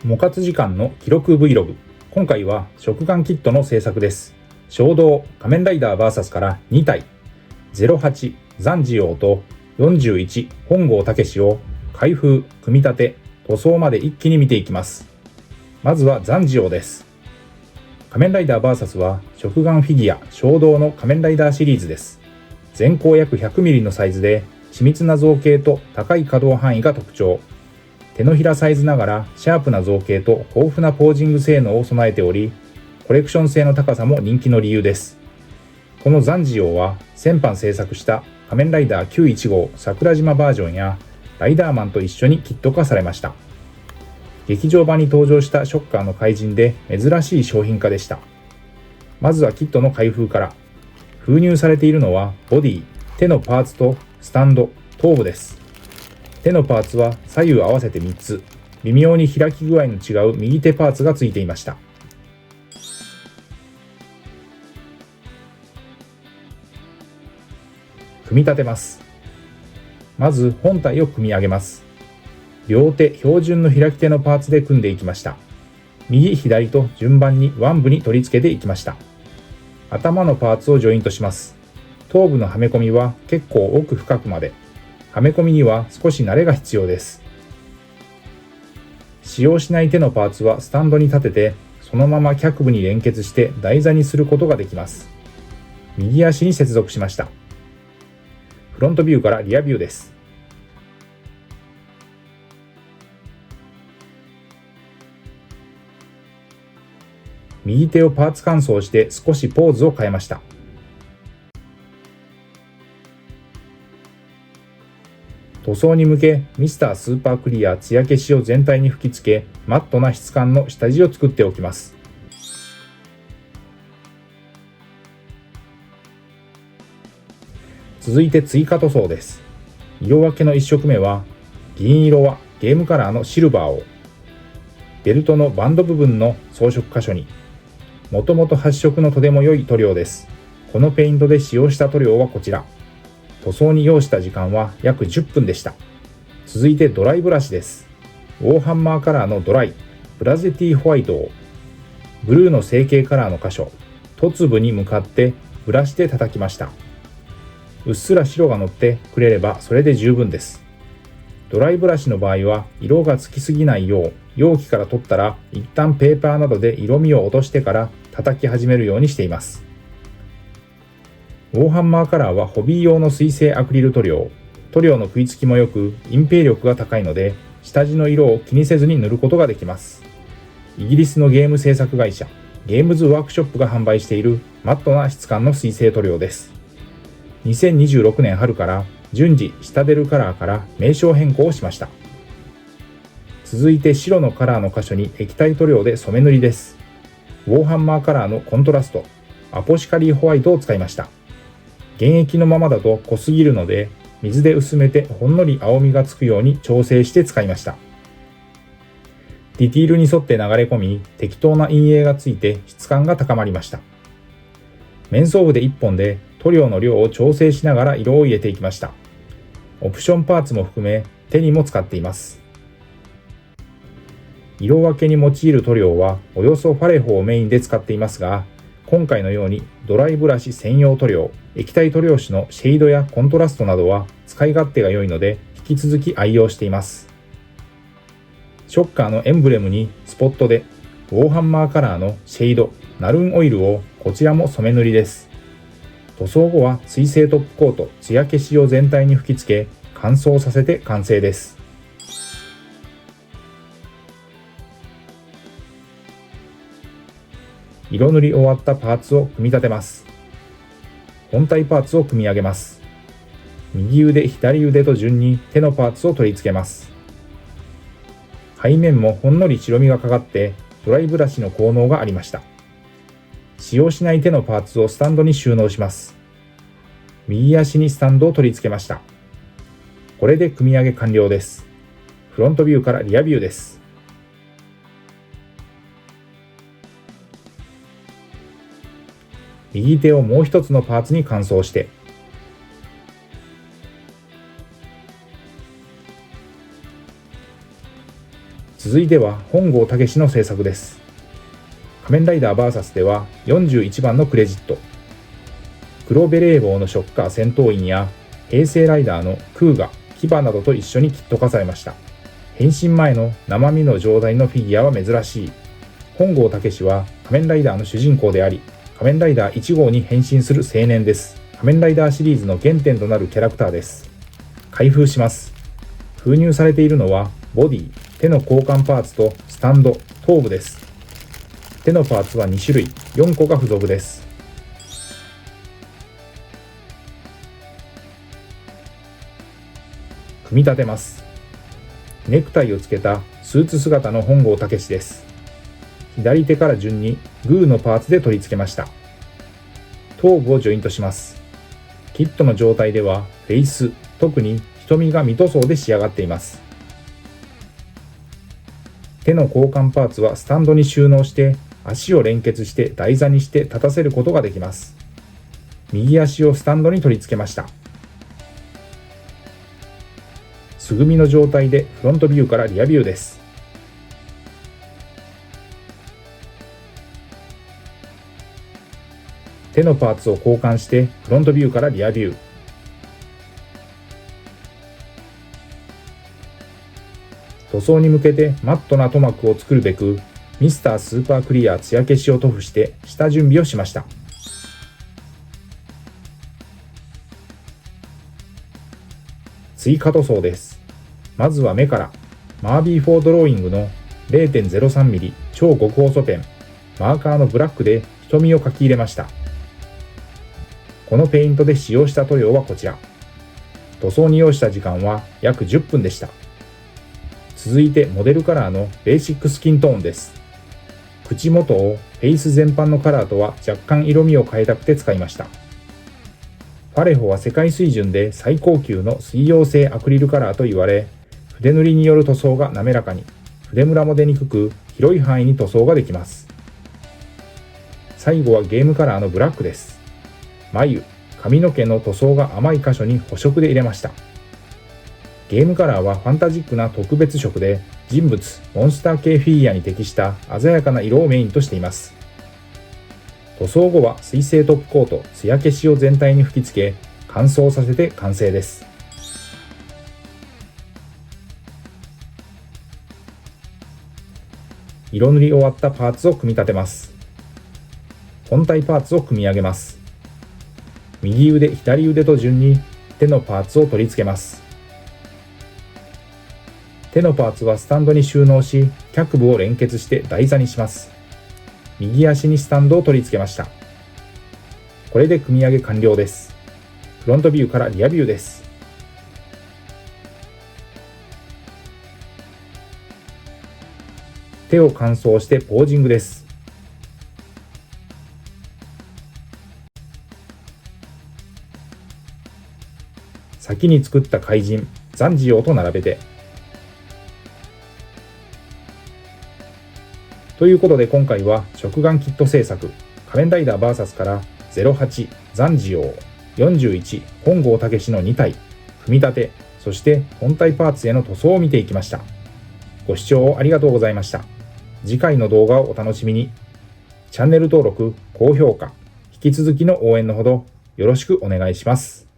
モ活時間の記録 Vlog。今回は食玩キットの製作です。衝動仮面ライダー VS から2体、08残次郎と41本郷武を開封、組み立て、塗装まで一気に見ていきます。まずは残次郎です。仮面ライダー VS は食玩フィギュア衝動の仮面ライダーシリーズです。全高約 100mm のサイズで緻密な造形と高い可動範囲が特徴。手のひらサイズながらシャープな造形と豊富なポージング性能を備えており、コレクション性の高さも人気の理由です。この残次郎は先般制作した仮面ライダー915号桜島バージョンやライダーマンと一緒にキット化されました。劇場版に登場したショッカーの怪人で珍しい商品化でした。まずはキットの開封から。封入されているのはボディ、手のパーツとスタンド、頭部です。手のパーツは左右合わせて3つ、微妙に開き具合の違う右手パーツがついていました。組み立てます。まず本体を組み上げます。両手標準の開き手のパーツで組んでいきました。右左と順番に腕部に取り付けていきました。頭のパーツをジョイントします。頭部のはめ込みは結構奥深くまで。はめ込みには少し慣れが必要です。使用しない手のパーツはスタンドに立てて、そのまま脚部に連結して台座にすることができます。右足に接続しました。フロントビューからリアビューです。右手をパーツ乾燥して少しポーズを変えました。塗装に向けミスタースーパークリア艶消しを全体に吹き付け、マットな質感の下地を作っておきます。続いて追加塗装です。色分けの1色目は銀色はゲームカラーのシルバーを、ベルトのバンド部分の装飾箇所に、もともと発色のとても良い塗料です。このペイントで使用した塗料はこちら。塗装に要した時間は約10分でした。続いてドライブラシです。ウォーハンマーカラーのドライ、ブラゼティホワイトを、ブルーの成形カラーの箇所、凸部に向かってブラシで叩きました。うっすら白が乗ってくれればそれで十分です。ドライブラシの場合は色がつきすぎないよう、容器から取ったら一旦ペーパーなどで色味を落としてから叩き始めるようにしています。ウォーハンマーカラーはホビー用の水性アクリル塗料。塗料の食いつきも良く、隠蔽力が高いので、下地の色を気にせずに塗ることができます。イギリスのゲーム制作会社、ゲームズワークショップが販売しているマットな質感の水性塗料です。2026年春から順次下出るカラーから名称変更をしました。続いて白のカラーの箇所に液体塗料で染め塗りです。ウォーハンマーカラーのコントラスト、アポシカリーホワイトを使いました。原液のままだと濃すぎるので、水で薄めてほんのり青みがつくように調整して使いました。ディティールに沿って流れ込み、適当な陰影がついて質感が高まりました。面相部で1本で塗料の量を調整しながら色を入れていきました。オプションパーツも含め手にも使っています。色分けに用いる塗料はおよそファレホをメインで使っていますが、今回のようにドライブラシ専用塗料、液体塗料紙のシェードやコントラストなどは使い勝手が良いので引き続き愛用しています。ショッカーのエンブレムにスポットでウォーハンマーカラーのシェード、ナルンオイルをこちらも染め塗りです。塗装後は水性トップコート、艶消しを全体に吹き付け乾燥させて完成です。色塗り終わったパーツを組み立てます。本体パーツを組み上げます。右腕、左腕と順に手のパーツを取り付けます。背面もほんのり白みがかかってドライブラシの効能がありました。使用しない手のパーツをスタンドに収納します。右足にスタンドを取り付けました。これで組み上げ完了です。フロントビューからリアビューです。右手をもう一つのパーツに乾燥して、続いては本郷武の制作です。仮面ライダー VS では41番のクレジット。黒ベレー帽のショッカー戦闘員や平成ライダーのクーガ、キバなどと一緒にキット化されました。変身前の生身の状態のフィギュアは珍しい。本郷武は仮面ライダーの主人公であり、仮面ライダー1号に変身する青年です。仮面ライダーシリーズの原点となるキャラクターです。開封します。封入されているのはボディ、手の交換パーツとスタンド、頭部です。手のパーツは2種類、4個が付属です。組み立てます。ネクタイをつけたスーツ姿の本郷武です。左手から順にグーのパーツで取り付けました。頭部をジョイントします。キットの状態ではフェイス、特に瞳が未塗装で仕上がっています。手の交換パーツはスタンドに収納して足を連結して台座にして立たせることができます。右足をスタンドに取り付けました。素組みの状態でフロントビューからリアビューです。手のパーツを交換してフロントビューからリアビュー。塗装に向けてマットな塗膜を作るべくミスタースーパークリア艶消しを塗布して下準備をしました。追加塗装です。まずは目からマービー4ドローイングの 0.03mm 超極細ペン、マーカーのブラックで瞳を描き入れました。このペイントで使用した塗料はこちら。塗装に要した時間は約10分でした。続いてモデルカラーのベーシックスキントーンです。口元をフェイス全般のカラーとは若干色味を変えたくて使いました。ファレホは世界水準で最高級の水溶性アクリルカラーと言われ、筆塗りによる塗装が滑らかに、筆ムラも出にくく、広い範囲に塗装ができます。最後はゲームカラーのブラックです。眉、髪の毛の塗装が甘い箇所に補色で入れました。ゲームカラーはファンタジックな特別色で、人物、モンスター系フィギュアに適した鮮やかな色をメインとしています。塗装後は水性トップコート、艶消しを全体に吹き付け、乾燥させて完成です。色塗り終わったパーツを組み立てます。本体パーツを組み上げます。右腕、左腕と順に手のパーツを取り付けます。手のパーツはスタンドに収納し、脚部を連結して台座にします。右足にスタンドを取り付けました。これで組み上げ完了です。フロントビューからリアビューです。手を乾燥してポージングです。先に作った怪人、ザンジオウと並べて。ということで今回は食玩キット製作、仮面ライダー VS から08、ザンジオウ、41、本郷武の2体、組み立て、そして本体パーツへの塗装を見ていきました。ご視聴ありがとうございました。次回の動画をお楽しみに。チャンネル登録、高評価、引き続きの応援のほどよろしくお願いします。